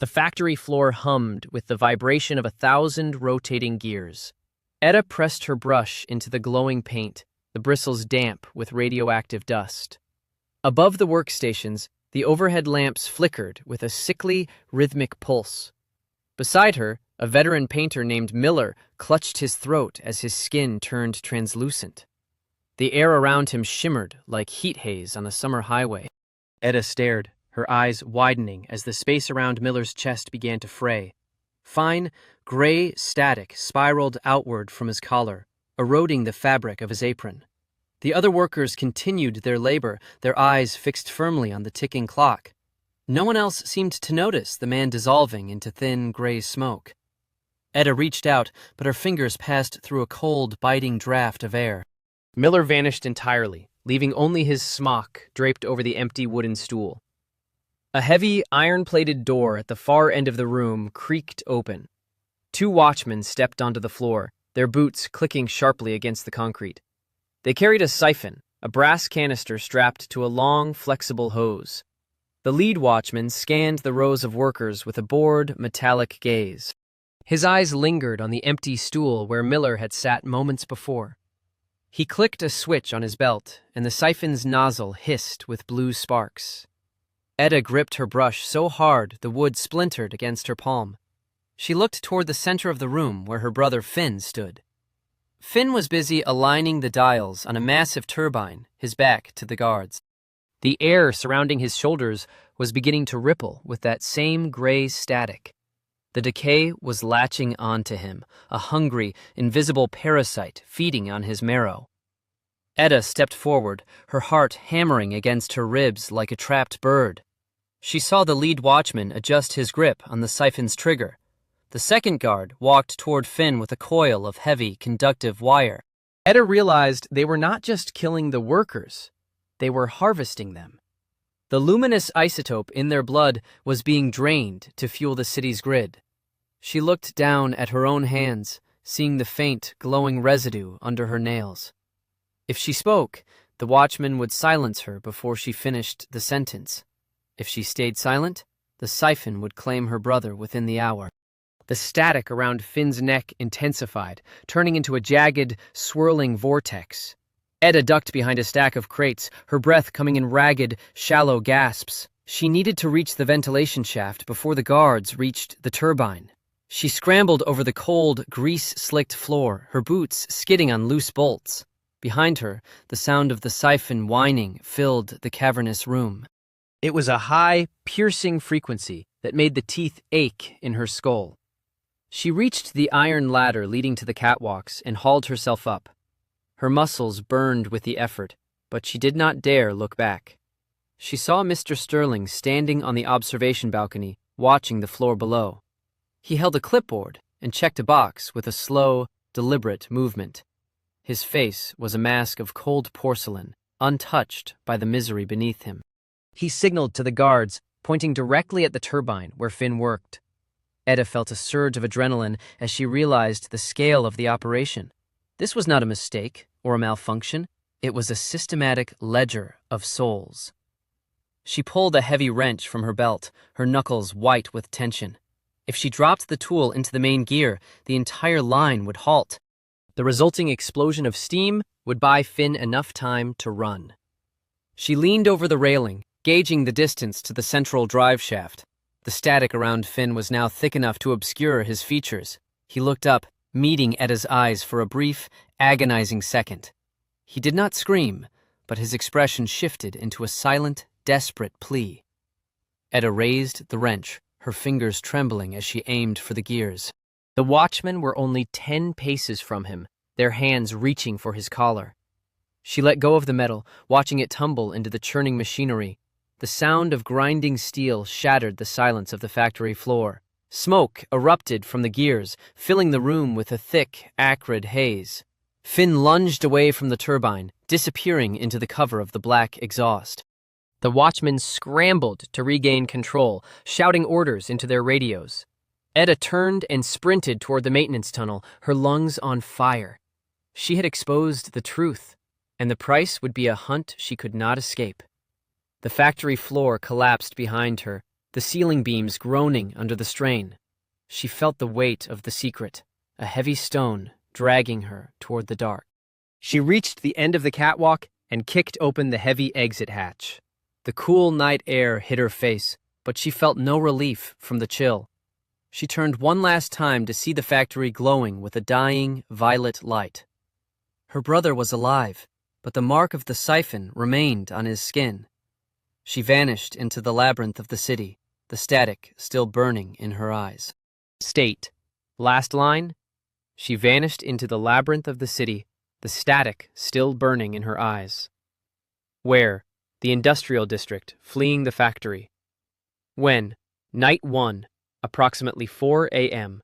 The factory floor hummed with the vibration of 1,000 rotating gears. Etta pressed her brush into the glowing paint, the bristles damp with radioactive dust. Above the workstations, the overhead lamps flickered with a sickly, rhythmic pulse. Beside her, a veteran painter named Miller clutched his throat as his skin turned translucent. The air around him shimmered like heat haze on a summer highway. Etta stared, her eyes widening as the space around Miller's chest began to fray. Fine, gray static spiraled outward from his collar, eroding the fabric of his apron. The other workers continued their labor, their eyes fixed firmly on the ticking clock. No one else seemed to notice the man dissolving into thin, gray smoke. Etta reached out, but her fingers passed through a cold, biting draft of air. Miller vanished entirely, leaving only his smock draped over the empty wooden stool. A heavy, iron-plated door at the far end of the room creaked open. Two watchmen stepped onto the floor, their boots clicking sharply against the concrete. They carried a siphon, a brass canister strapped to a long, flexible hose. The lead watchman scanned the rows of workers with a bored, metallic gaze. His eyes lingered on the empty stool where Miller had sat moments before. He clicked a switch on his belt, and the siphon's nozzle hissed with blue sparks. Etta gripped her brush so hard the wood splintered against her palm. She looked toward the center of the room where her brother Finn stood. Finn was busy aligning the dials on a massive turbine, his back to the guards. The air surrounding his shoulders was beginning to ripple with that same gray static. The decay was latching onto him, a hungry, invisible parasite feeding on his marrow. Etta stepped forward, her heart hammering against her ribs like a trapped bird. She saw the lead watchman adjust his grip on the siphon's trigger. The second guard walked toward Finn with a coil of heavy, conductive wire. Etta realized they were not just killing the workers, they were harvesting them. The luminous isotope in their blood was being drained to fuel the city's grid. She looked down at her own hands, seeing the faint, glowing residue under her nails. If she spoke, the watchman would silence her before she finished the sentence. If she stayed silent, the siphon would claim her brother within the hour. The static around Finn's neck intensified, turning into a jagged, swirling vortex. Etta ducked behind a stack of crates, her breath coming in ragged, shallow gasps. She needed to reach the ventilation shaft before the guards reached the turbine. She scrambled over the cold, grease-slicked floor, her boots skidding on loose bolts. Behind her, the sound of the siphon whining filled the cavernous room. It was a high, piercing frequency that made the teeth ache in her skull. She reached the iron ladder leading to the catwalks and hauled herself up. Her muscles burned with the effort, but she did not dare look back. She saw Mr. Sterling standing on the observation balcony, watching the floor below. He held a clipboard and checked a box with a slow, deliberate movement. His face was a mask of cold porcelain, untouched by the misery beneath him. He signaled to the guards, pointing directly at the turbine where Finn worked. Etta felt a surge of adrenaline as she realized the scale of the operation. This was not a mistake or a malfunction. It was a systematic ledger of souls. She pulled a heavy wrench from her belt, her knuckles white with tension. If she dropped the tool into the main gear, the entire line would halt. The resulting explosion of steam would buy Finn enough time to run. She leaned over the railing, gauging the distance to the central drive shaft. The static around Finn was now thick enough to obscure his features. He looked up, meeting Etta's eyes for a brief, agonizing second. He did not scream, but his expression shifted into a silent, desperate plea. Etta raised the wrench, her fingers trembling as she aimed for the gears. The watchmen were only 10 paces from him, their hands reaching for his collar. She let go of the metal, watching it tumble into the churning machinery. The sound of grinding steel shattered the silence of the factory floor. Smoke erupted from the gears, filling the room with a thick, acrid haze. Finn lunged away from the turbine, disappearing into the cover of the black exhaust. The watchmen scrambled to regain control, shouting orders into their radios. Etta turned and sprinted toward the maintenance tunnel, her lungs on fire. She had exposed the truth, and the price would be a hunt she could not escape. The factory floor collapsed behind her, the ceiling beams groaning under the strain. She felt the weight of the secret, a heavy stone dragging her toward the dark. She reached the end of the catwalk and kicked open the heavy exit hatch. The cool night air hit her face, but she felt no relief from the chill. She turned one last time to see the factory glowing with a dying violet light. Her brother was alive, but the mark of the siphon remained on his skin. She vanished into the labyrinth of the city, the static still burning in her eyes. State. Last line. She vanished into the labyrinth of the city, the static still burning in her eyes. Where? The industrial district, fleeing the factory. When? Night 1, approximately 4 a.m.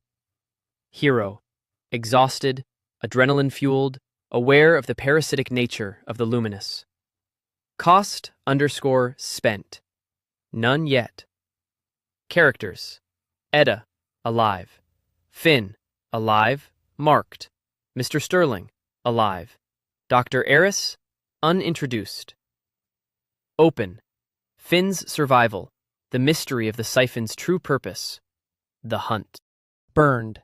Hero. Exhausted, adrenaline-fueled, aware of the parasitic nature of the luminous. Cost_spent. None yet. Characters. Etta, alive. Finn, alive, marked. Mr. Sterling, alive. Dr. Eris, unintroduced. Open. Finn's survival. The mystery of the siphon's true purpose. The hunt. Burned.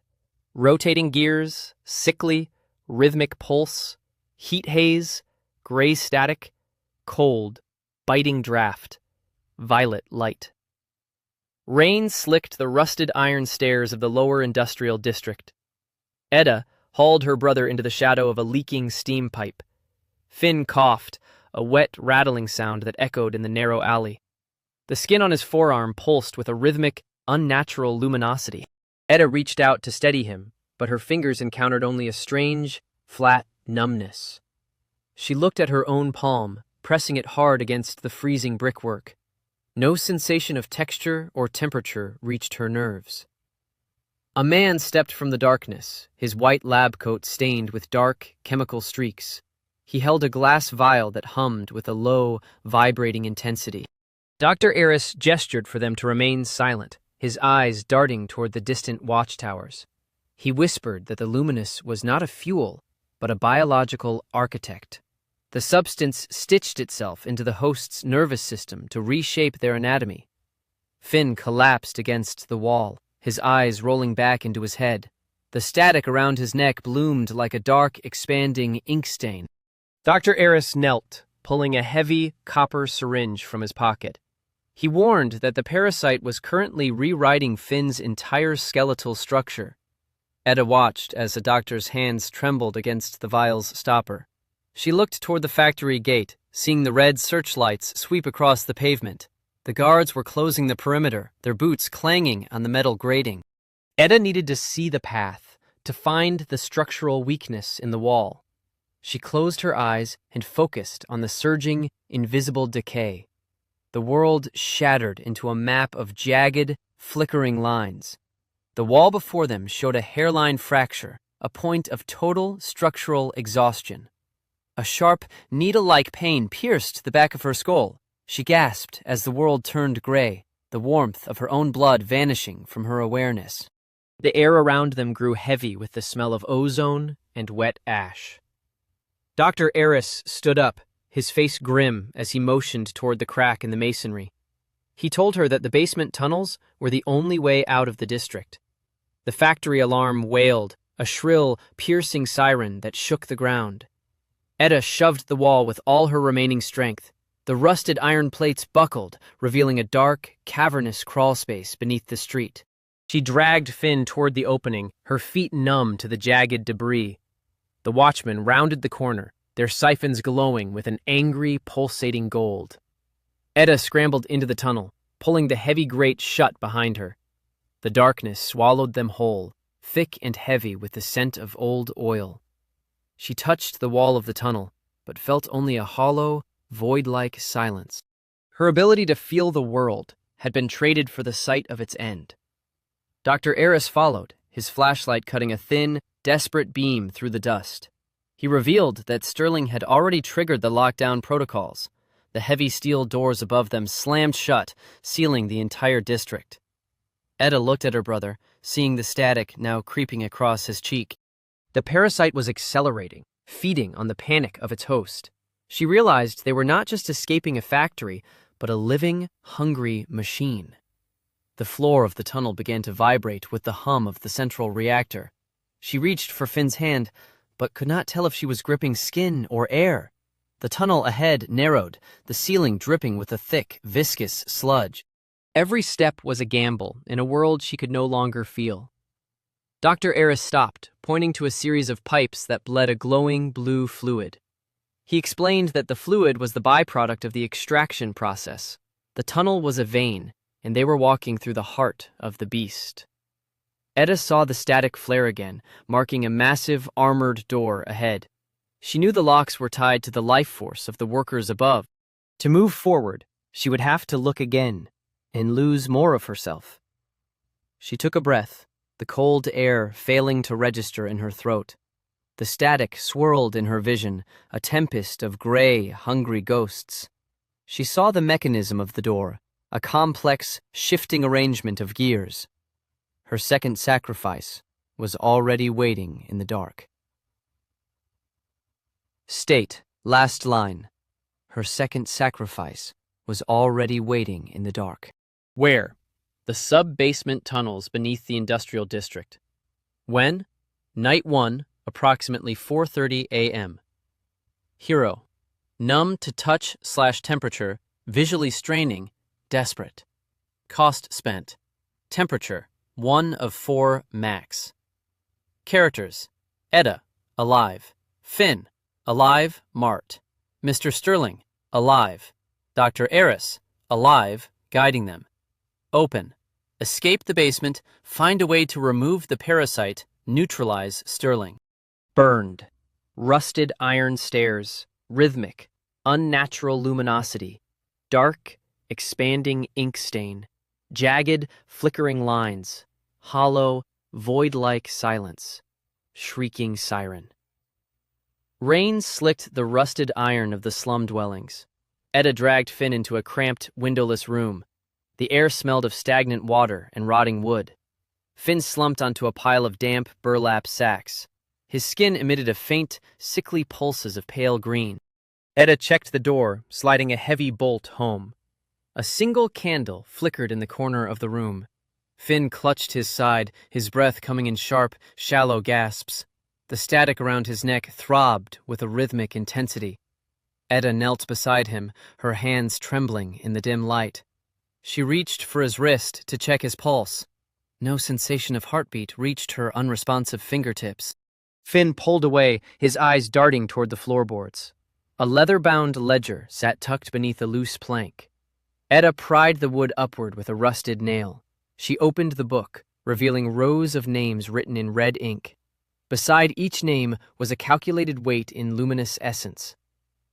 Rotating gears, sickly, rhythmic pulse, heat haze, gray static, cold, biting draft, violet light. Rain slicked the rusted iron stairs of the lower industrial district. Etta hauled her brother into the shadow of a leaking steam pipe. Finn coughed, a wet, rattling sound that echoed in the narrow alley. The skin on his forearm pulsed with a rhythmic, unnatural luminosity. Etta reached out to steady him, but her fingers encountered only a strange, flat numbness. She looked at her own palm, pressing it hard against the freezing brickwork. No sensation of texture or temperature reached her nerves. A man stepped from the darkness, his white lab coat stained with dark, chemical streaks. He held a glass vial that hummed with a low, vibrating intensity. Dr. Eris gestured for them to remain silent, his eyes darting toward the distant watchtowers. He whispered that the luminous was not a fuel, but a biological architect. The substance stitched itself into the host's nervous system to reshape their anatomy. Finn collapsed against the wall, his eyes rolling back into his head. The static around his neck bloomed like a dark, expanding ink stain. Dr. Eris knelt, pulling a heavy copper syringe from his pocket. He warned that the parasite was currently rewriting Finn's entire skeletal structure. Etta watched as the doctor's hands trembled against the vial's stopper. She looked toward the factory gate, seeing the red searchlights sweep across the pavement. The guards were closing the perimeter, their boots clanging on the metal grating. Etta needed to see the path, to find the structural weakness in the wall. She closed her eyes and focused on the surging, invisible decay. The world shattered into a map of jagged, flickering lines. The wall before them showed a hairline fracture, a point of total structural exhaustion. A sharp, needle-like pain pierced the back of her skull. She gasped as the world turned gray, the warmth of her own blood vanishing from her awareness. The air around them grew heavy with the smell of ozone and wet ash. Dr. Eris stood up, his face grim as he motioned toward the crack in the masonry. He told her that the basement tunnels were the only way out of the district. The factory alarm wailed, a shrill, piercing siren that shook the ground. Etta shoved the wall with all her remaining strength. The rusted iron plates buckled, revealing a dark, cavernous crawlspace beneath the street. She dragged Finn toward the opening, her feet numb to the jagged debris. The watchmen rounded the corner, their siphons glowing with an angry, pulsating gold. Etta scrambled into the tunnel, pulling the heavy grate shut behind her. The darkness swallowed them whole, thick and heavy with the scent of old oil. She touched the wall of the tunnel, but felt only a hollow, void-like silence. Her ability to feel the world had been traded for the sight of its end. Dr. Eris followed, his flashlight cutting a thin, desperate beam through the dust. He revealed that Sterling had already triggered the lockdown protocols. The heavy steel doors above them slammed shut, sealing the entire district. Etta looked at her brother, seeing the static now creeping across his cheek. The parasite was accelerating, feeding on the panic of its host. She realized they were not just escaping a factory, but a living, hungry machine. The floor of the tunnel began to vibrate with the hum of the central reactor. She reached for Finn's hand, but could not tell if she was gripping skin or air. The tunnel ahead narrowed, the ceiling dripping with a thick, viscous sludge. Every step was a gamble in a world she could no longer feel. Dr. Eris stopped, pointing to a series of pipes that bled a glowing blue fluid. He explained that the fluid was the byproduct of the extraction process. The tunnel was a vein, and they were walking through the heart of the beast. Etta saw the static flare again, marking a massive, armored door ahead. She knew the locks were tied to the life force of the workers above. To move forward, she would have to look again, and lose more of herself. She took a breath, the cold air failing to register in her throat. The static swirled in her vision, a tempest of gray, hungry ghosts. She saw the mechanism of the door, a complex, shifting arrangement of gears. Her second sacrifice was already waiting in the dark. State, last line. Her second sacrifice was already waiting in the dark. Where? The sub-basement tunnels beneath the industrial district. When? Night 1, approximately 4:30 a.m. Hero. Numb to touch/temperature, visually straining, desperate. Cost spent. Temperature, 1 of 4 max. Characters. Etta, alive. Finn, alive, Mart. Mr. Sterling, alive. Dr. Eris, alive, guiding them. Open. Escape the basement, find a way to remove the parasite, neutralize Sterling. Burned. Rusted iron stairs, rhythmic, unnatural luminosity, dark, expanding ink stain, jagged, flickering lines, hollow, void-like silence, shrieking siren. Rain slicked the rusted iron of the slum dwellings. Etta dragged Finn into a cramped, windowless room. The air smelled of stagnant water and rotting wood. Finn slumped onto a pile of damp burlap sacks. His skin emitted a faint, sickly pulses of pale green. Etta checked the door, sliding a heavy bolt home. A single candle flickered in the corner of the room. Finn clutched his side, his breath coming in sharp, shallow gasps. The static around his neck throbbed with a rhythmic intensity. Etta knelt beside him, her hands trembling in the dim light. She reached for his wrist to check his pulse. No sensation of heartbeat reached her unresponsive fingertips. Finn pulled away, his eyes darting toward the floorboards. A leather-bound ledger sat tucked beneath a loose plank. Etta pried the wood upward with a rusted nail. She opened the book, revealing rows of names written in red ink. Beside each name was a calculated weight in luminous essence.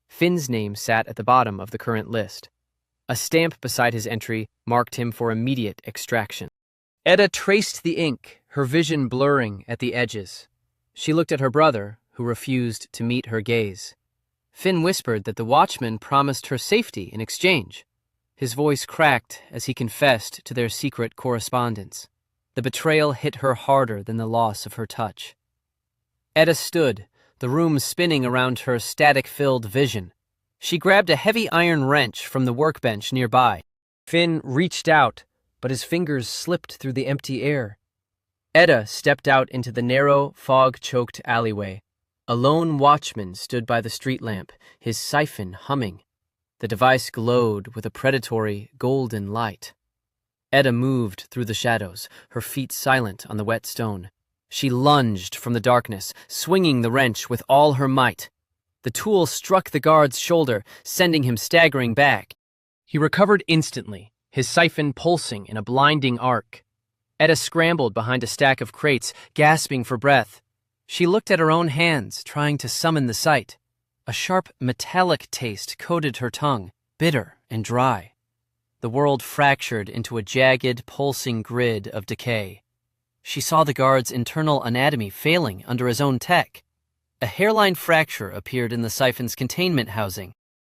Finn's name sat at the bottom of the current list. A stamp beside his entry marked him for immediate extraction. Etta traced the ink, her vision blurring at the edges. She looked at her brother, who refused to meet her gaze. Finn whispered that the watchman promised her safety in exchange. His voice cracked as he confessed to their secret correspondence. The betrayal hit her harder than the loss of her touch. Etta stood, the room spinning around her static-filled vision. She grabbed a heavy iron wrench from the workbench nearby. Finn reached out, but his fingers slipped through the empty air. Etta stepped out into the narrow, fog-choked alleyway. A lone watchman stood by the street lamp, his siphon humming. The device glowed with a predatory, golden light. Etta moved through the shadows, her feet silent on the wet stone. She lunged from the darkness, swinging the wrench with all her might. The tool struck the guard's shoulder, sending him staggering back. He recovered instantly, his siphon pulsing in a blinding arc. Etta scrambled behind a stack of crates, gasping for breath. She looked at her own hands, trying to summon the sight. A sharp, metallic taste coated her tongue, bitter and dry. The world fractured into a jagged, pulsing grid of decay. She saw the guard's internal anatomy failing under his own tech. A hairline fracture appeared in the siphon's containment housing.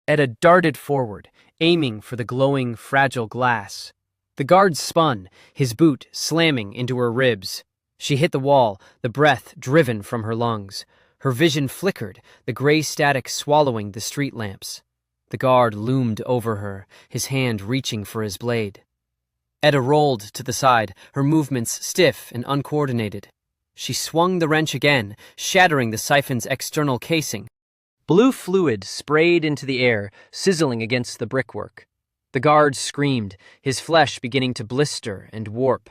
Etta darted forward, aiming for the glowing, fragile glass. The guard spun, his boot slamming into her ribs. She hit the wall, the breath driven from her lungs. Her vision flickered, the gray static swallowing the street lamps. The guard loomed over her, his hand reaching for his blade. Etta rolled to the side, her movements stiff and uncoordinated. She swung the wrench again, shattering the siphon's external casing. Blue fluid sprayed into the air, sizzling against the brickwork. The guard screamed, his flesh beginning to blister and warp.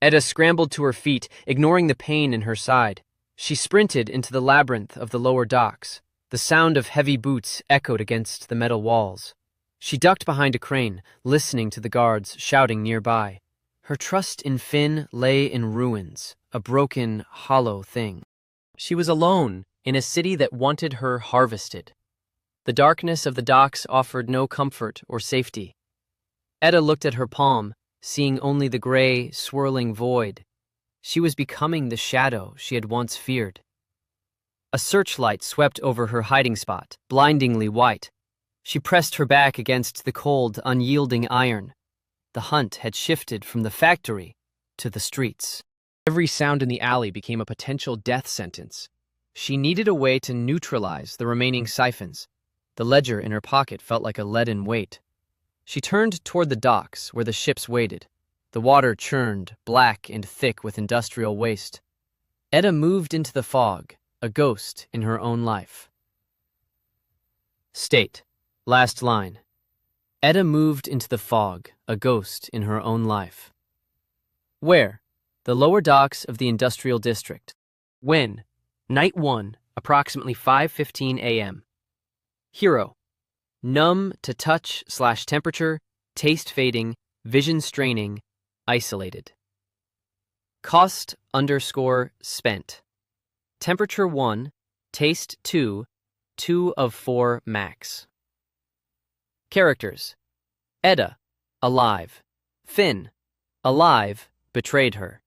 Etta scrambled to her feet, ignoring the pain in her side. She sprinted into the labyrinth of the lower docks. The sound of heavy boots echoed against the metal walls. She ducked behind a crane, listening to the guards shouting nearby. Her trust in Finn lay in ruins, a broken, hollow thing. She was alone in a city that wanted her harvested. The darkness of the docks offered no comfort or safety. Etta looked at her palm, seeing only the gray, swirling void. She was becoming the shadow she had once feared. A searchlight swept over her hiding spot, blindingly white. She pressed her back against the cold, unyielding iron. The hunt had shifted from the factory to the streets. Every sound in the alley became a potential death sentence. She needed a way to neutralize the remaining siphons. The ledger in her pocket felt like a leaden weight. She turned toward the docks where the ships waited. The water churned, black and thick with industrial waste. Etta moved into the fog, a ghost in her own life. State. Last line. Etta moved into the fog, a ghost in her own life. Where? The lower docks of the industrial district. When? Night 1, approximately 5:15 a.m. Hero. Numb to touch/temperature, taste fading, vision straining, isolated. Cost _spent. Temperature 1, taste 2, 2 of 4 max. Characters. Etta, alive. Finn, alive, betrayed her.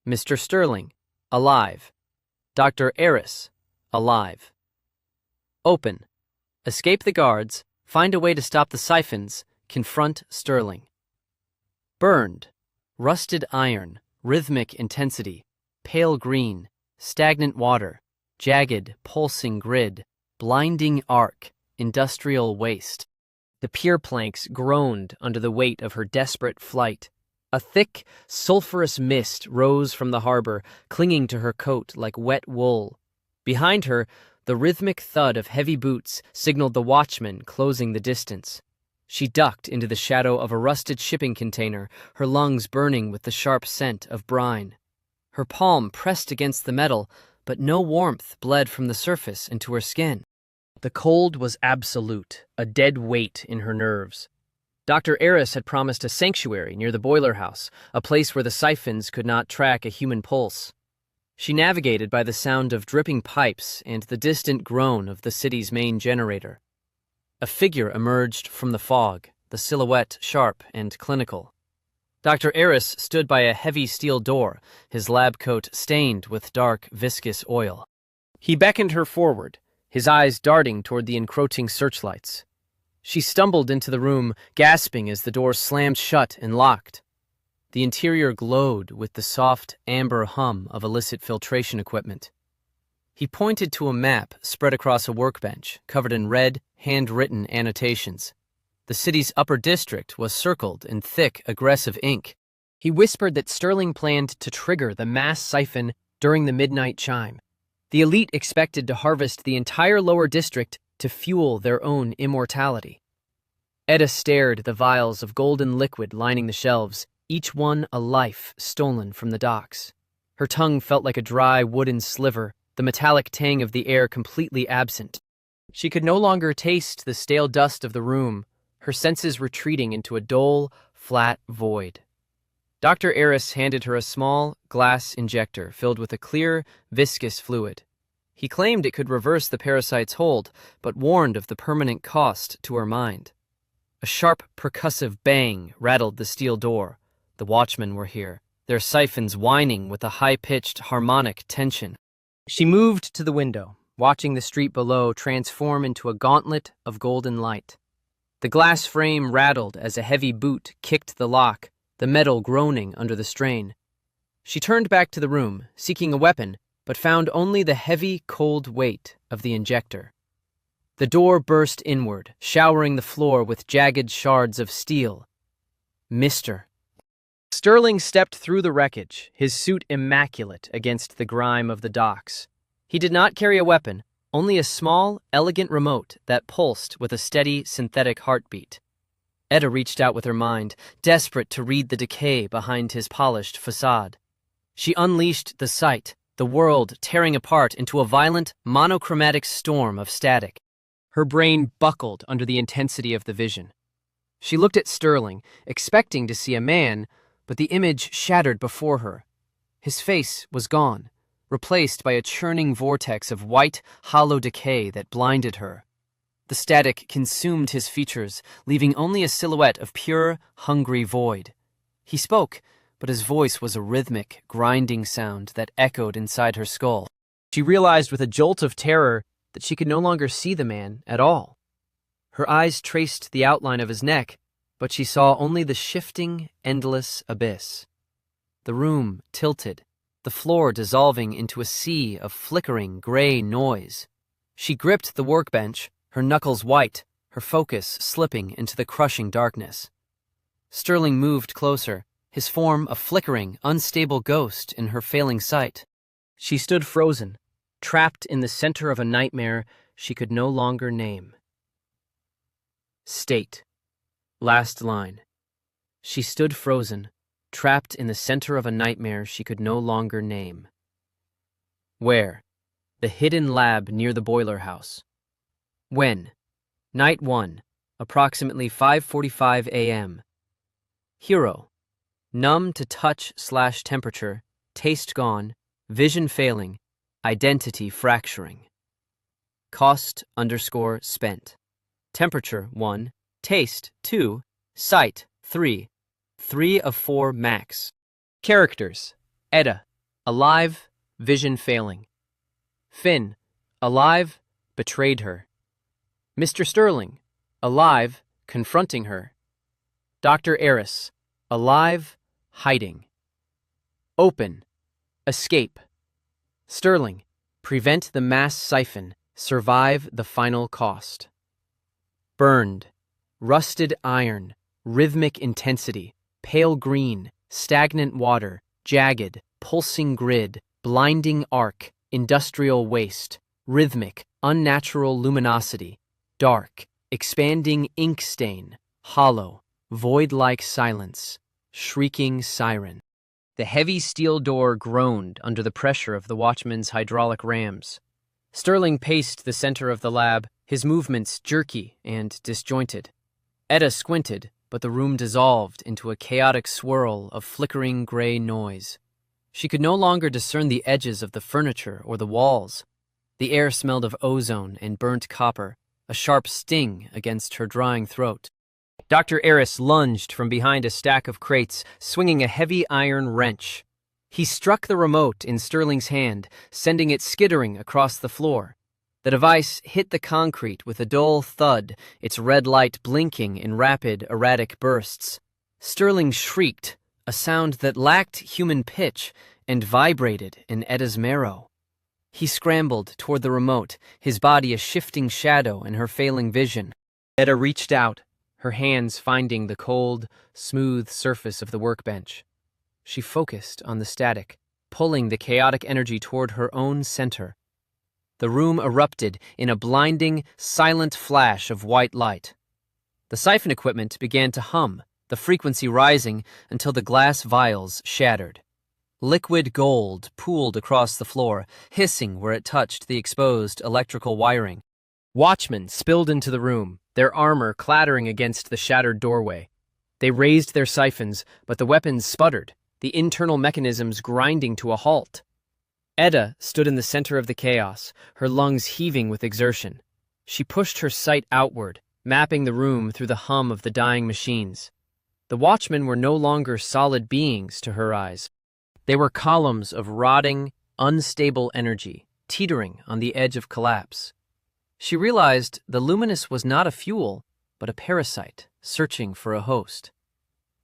Mr. Sterling, alive. Dr. Eris, alive. Open. Escape the guards, find a way to stop the siphons, confront Sterling. Burned. Rusted iron, rhythmic intensity, pale green, stagnant water, jagged, pulsing grid, blinding arc, industrial waste. The pier planks groaned under the weight of her desperate flight. A thick, sulphurous mist rose from the harbor, clinging to her coat like wet wool. Behind her, the rhythmic thud of heavy boots signaled the watchman closing the distance. She ducked into the shadow of a rusted shipping container, her lungs burning with the sharp scent of brine. Her palm pressed against the metal, but no warmth bled from the surface into her skin. The cold was absolute, a dead weight in her nerves. Dr. Eris had promised a sanctuary near the boiler house, a place where the siphons could not track a human pulse. She navigated by the sound of dripping pipes and the distant groan of the city's main generator. A figure emerged from the fog, the silhouette sharp and clinical. Dr. Eris stood by a heavy steel door, his lab coat stained with dark, viscous oil. He beckoned her forward, his eyes darting toward the encroaching searchlights. She stumbled into the room, gasping as the door slammed shut and locked. The interior glowed with the soft, amber hum of illicit filtration equipment. He pointed to a map spread across a workbench, covered in red, handwritten annotations. The city's upper district was circled in thick, aggressive ink. He whispered that Sterling planned to trigger the mass siphon during the midnight chime. The elite expected to harvest the entire lower district to fuel their own immortality. Etta stared at the vials of golden liquid lining the shelves, each one a life stolen from the docks. Her tongue felt like a dry wooden sliver, the metallic tang of the air completely absent. She could no longer taste the stale dust of the room, her senses retreating into a dull, flat void. Dr. Eris handed her a small, glass injector filled with a clear, viscous fluid. He claimed it could reverse the parasite's hold, but warned of the permanent cost to her mind. A sharp, percussive bang rattled the steel door. The watchmen were here, their siphons whining with a high-pitched, harmonic tension. She moved to the window, watching the street below transform into a gauntlet of golden light. The glass frame rattled as a heavy boot kicked the lock, the metal groaning under the strain. She turned back to the room, seeking a weapon, but found only the heavy, cold weight of the injector. The door burst inward, showering the floor with jagged shards of steel. Mr. Sterling stepped through the wreckage, his suit immaculate against the grime of the docks. He did not carry a weapon, only a small, elegant remote that pulsed with a steady, synthetic heartbeat. Etta reached out with her mind, desperate to read the decay behind his polished facade. She unleashed the sight, the world tearing apart into a violent, monochromatic storm of static. Her brain buckled under the intensity of the vision. She looked at Sterling, expecting to see a man, but the image shattered before her. His face was gone, replaced by a churning vortex of white, hollow decay that blinded her. The static consumed his features, leaving only a silhouette of pure, hungry void. He spoke, but his voice was a rhythmic, grinding sound that echoed inside her skull. She realized with a jolt of terror that she could no longer see the man at all. Her eyes traced the outline of his neck, but she saw only the shifting, endless abyss. The room tilted, the floor dissolving into a sea of flickering gray noise. She gripped the workbench, her knuckles white, her focus slipping into the crushing darkness. Sterling moved closer, his form a flickering, unstable ghost in her failing sight. She stood frozen, trapped in the center of a nightmare she could no longer name. State. Last line. She stood frozen, trapped in the center of a nightmare she could no longer name. Where? The hidden lab near the boiler house. When? Night 1, approximately 5:45 a.m. Hero. Numb to touch/temperature, taste gone, vision failing, identity fracturing. Cost_spent. Temperature 1, taste 2, sight 3, 3 of 4 max. Characters. Etta, alive, vision failing. Finn, alive, betrayed her. Mr. Sterling, alive, confronting her. Dr. Eris, alive, hiding. Open, escape. Sterling, prevent the mass siphon, survive the final cost. Burned, rusted iron, rhythmic intensity, pale green, stagnant water, jagged, pulsing grid, blinding arc, industrial waste, rhythmic, unnatural luminosity, dark, expanding ink stain, hollow, void-like silence, shrieking siren. The heavy steel door groaned under the pressure of the watchman's hydraulic rams. Sterling paced the center of the lab, his movements jerky and disjointed. Etta squinted, but the room dissolved into a chaotic swirl of flickering gray noise. She could no longer discern the edges of the furniture or the walls. The air smelled of ozone and burnt copper, a sharp sting against her drying throat. Dr. Eris lunged from behind a stack of crates, swinging a heavy iron wrench. He struck the remote in Sterling's hand, sending it skittering across the floor. The device hit the concrete with a dull thud, its red light blinking in rapid, erratic bursts. Sterling shrieked, a sound that lacked human pitch and vibrated in Etta's marrow. He scrambled toward the remote, his body a shifting shadow in her failing vision. Etta reached out, her hands finding the cold, smooth surface of the workbench. She focused on the static, pulling the chaotic energy toward her own center. The room erupted in a blinding, silent flash of white light. The siphon equipment began to hum, the frequency rising until the glass vials shattered. Liquid gold pooled across the floor, hissing where it touched the exposed electrical wiring. Watchmen spilled into the room, their armor clattering against the shattered doorway. They raised their siphons, but the weapons sputtered, the internal mechanisms grinding to a halt. Etta stood in the center of the chaos, her lungs heaving with exertion. She pushed her sight outward, mapping the room through the hum of the dying machines. The watchmen were no longer solid beings to her eyes. They were columns of rotting, unstable energy, teetering on the edge of collapse. She realized the luminous was not a fuel, but a parasite, searching for a host.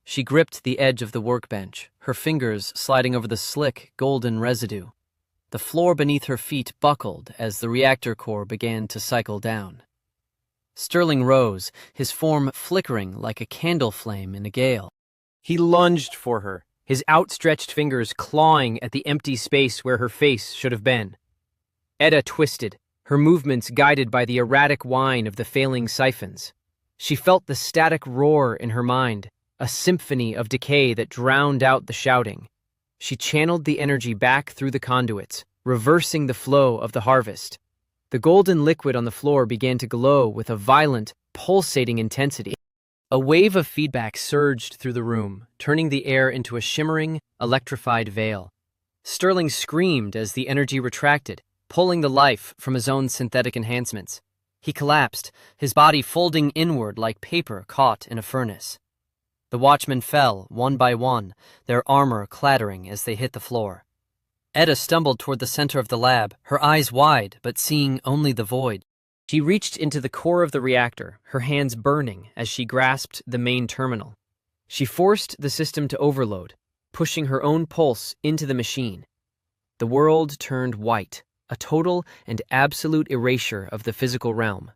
She gripped the edge of the workbench, her fingers sliding over the slick, golden residue. The floor beneath her feet buckled as the reactor core began to cycle down. Sterling rose, his form flickering like a candle flame in a gale. He lunged for her, his outstretched fingers clawing at the empty space where her face should have been. Etta twisted, her movements guided by the erratic whine of the failing siphons. She felt the static roar in her mind, a symphony of decay that drowned out the shouting. She channeled the energy back through the conduits, reversing the flow of the harvest. The golden liquid on the floor began to glow with a violent, pulsating intensity. A wave of feedback surged through the room, turning the air into a shimmering, electrified veil. Sterling screamed as the energy retracted, pulling the life from his own synthetic enhancements. He collapsed, his body folding inward like paper caught in a furnace. The watchmen fell, one by one, their armor clattering as they hit the floor. Etta stumbled toward the center of the lab, her eyes wide but seeing only the void. She reached into the core of the reactor, her hands burning as she grasped the main terminal. She forced the system to overload, pushing her own pulse into the machine. The world turned white, a total and absolute erasure of the physical realm.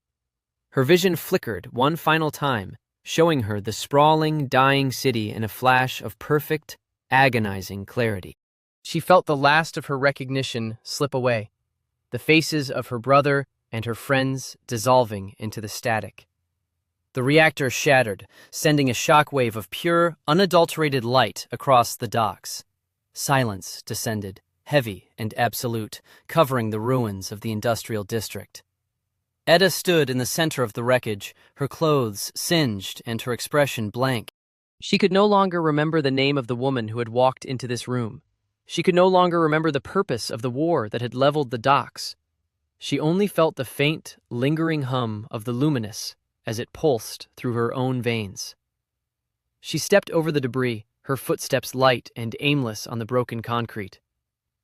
Her vision flickered one final time, showing her the sprawling, dying city in a flash of perfect, agonizing clarity. She felt the last of her recognition slip away, the faces of her brother and her friends dissolving into the static. The reactor shattered, sending a shockwave of pure, unadulterated light across the docks. Silence descended, heavy and absolute, covering the ruins of the industrial district. Etta stood in the center of the wreckage, her clothes singed and her expression blank. She could no longer remember the name of the woman who had walked into this room. She could no longer remember the purpose of the war that had leveled the docks. She only felt the faint, lingering hum of the luminous as it pulsed through her own veins. She stepped over the debris, her footsteps light and aimless on the broken concrete.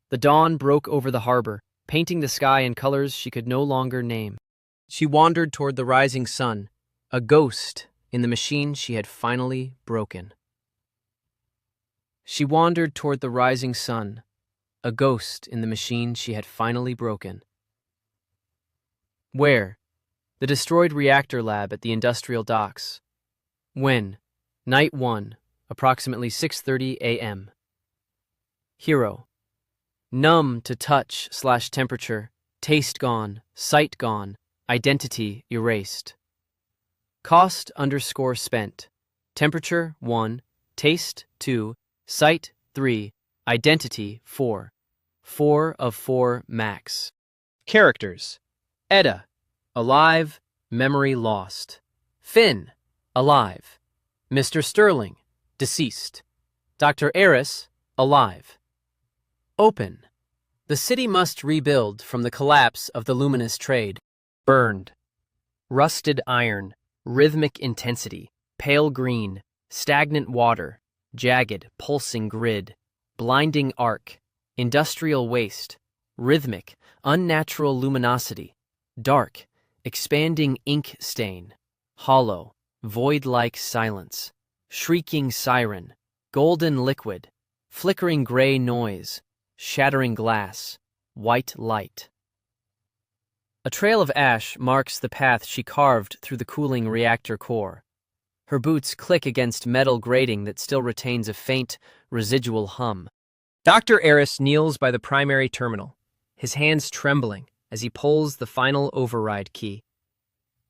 The dawn broke over the harbor, painting the sky in colors she could no longer name. She wandered toward the rising sun, a ghost in the machine she had finally broken. She wandered toward the rising sun, a ghost in the machine she had finally broken. Where? The destroyed reactor lab at the industrial docks. When? Night 1, approximately 6:30 a.m. Hero. Numb to touch/temperature, taste gone, sight gone, identity erased. Cost_spent. Temperature 1, taste 2, sight 3, identity 4. 4 of 4 max. Characters. Etta, alive, memory lost. Finn, alive. Mr. Sterling, deceased. Dr. Eris, alive. Open. The city must rebuild from the collapse of the luminous trade. Burned. Rusted iron, rhythmic intensity, pale green, stagnant water, jagged, pulsing grid, blinding arc, industrial waste, rhythmic, unnatural luminosity, dark, expanding ink stain, hollow, void-like silence, shrieking siren, golden liquid, flickering gray noise, shattering glass, white light. A trail of ash marks the path she carved through the cooling reactor core. Her boots click against metal grating that still retains a faint, residual hum. Dr. Eris kneels by the primary terminal, his hands trembling as he pulls the final override key.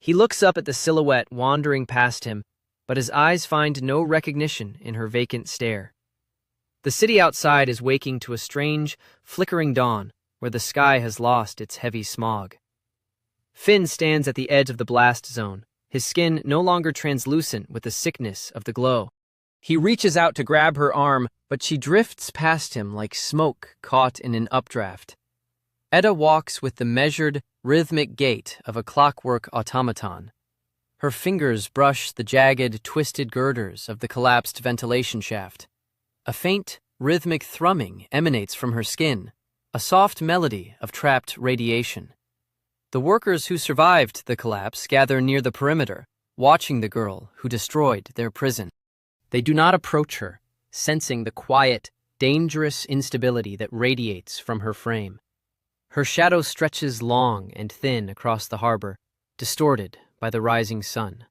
He looks up at the silhouette wandering past him, but his eyes find no recognition in her vacant stare. The city outside is waking to a strange, flickering dawn where the sky has lost its heavy smog. Finn stands at the edge of the blast zone, his skin no longer translucent with the sickness of the glow. He reaches out to grab her arm, but she drifts past him like smoke caught in an updraft. Etta walks with the measured, rhythmic gait of a clockwork automaton. Her fingers brush the jagged, twisted girders of the collapsed ventilation shaft. A faint, rhythmic thrumming emanates from her skin, a soft melody of trapped radiation. The workers who survived the collapse gather near the perimeter, watching the girl who destroyed their prison. They do not approach her, sensing the quiet, dangerous instability that radiates from her frame. Her shadow stretches long and thin across the harbor, distorted by the rising sun.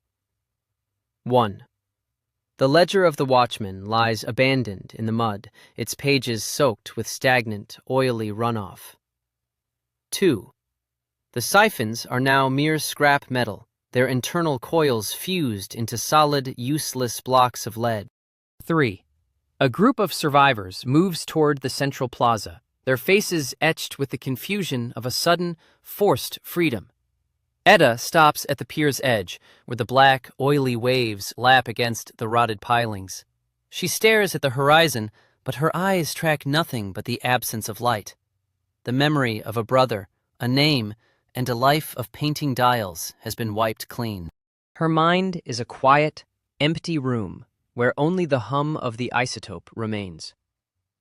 1. The ledger of the watchman lies abandoned in the mud, its pages soaked with stagnant, oily runoff. 2. The siphons are now mere scrap metal, their internal coils fused into solid, useless blocks of lead. 3. A group of survivors moves toward the central plaza, their faces etched with the confusion of a sudden, forced freedom. Etta stops at the pier's edge, where the black, oily waves lap against the rotted pilings. She stares at the horizon, but her eyes track nothing but the absence of light. The memory of a brother, a name, and a life of painting dials has been wiped clean. Her mind is a quiet, empty room where only the hum of the isotope remains.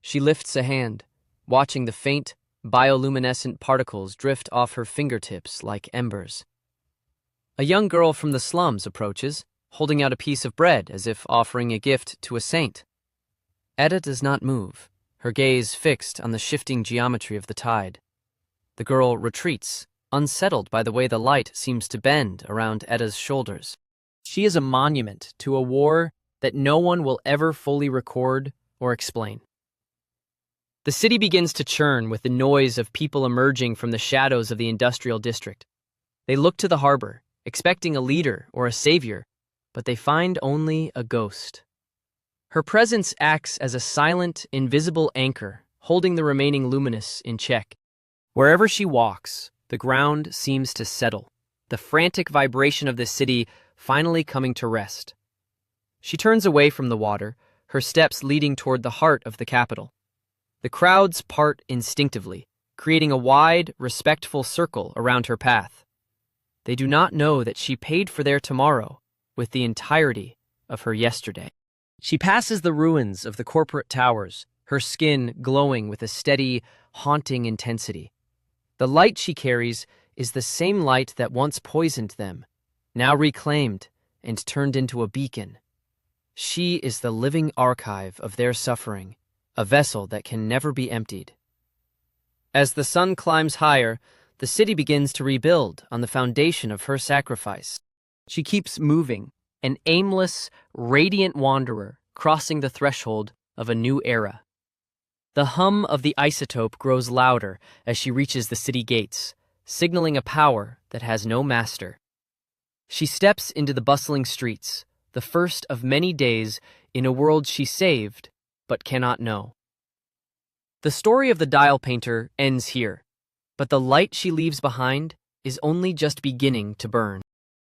She lifts a hand, watching the faint, bioluminescent particles drift off her fingertips like embers. A young girl from the slums approaches, holding out a piece of bread as if offering a gift to a saint. Etta does not move, her gaze fixed on the shifting geometry of the tide. The girl retreats, unsettled by the way the light seems to bend around Etta's shoulders. She is a monument to a war that no one will ever fully record or explain. The city begins to churn with the noise of people emerging from the shadows of the industrial district. They look to the harbor, expecting a leader or a savior, but they find only a ghost. Her presence acts as a silent, invisible anchor, holding the remaining luminous in check. Wherever she walks, the ground seems to settle, the frantic vibration of the city finally coming to rest. She turns away from the water, her steps leading toward the heart of the capital. The crowds part instinctively, creating a wide, respectful circle around her path. They do not know that she paid for their tomorrow with the entirety of her yesterday. She passes the ruins of the corporate towers, her skin glowing with a steady, haunting intensity. The light she carries is the same light that once poisoned them, now reclaimed and turned into a beacon. She is the living archive of their suffering, a vessel that can never be emptied. As the sun climbs higher, the city begins to rebuild on the foundation of her sacrifice. She keeps moving, an aimless, radiant wanderer crossing the threshold of a new era. The hum of the isotope grows louder as she reaches the city gates, signaling a power that has no master. She steps into the bustling streets, the first of many days in a world she saved but cannot know. The story of the dial painter ends here, but the light she leaves behind is only just beginning to burn.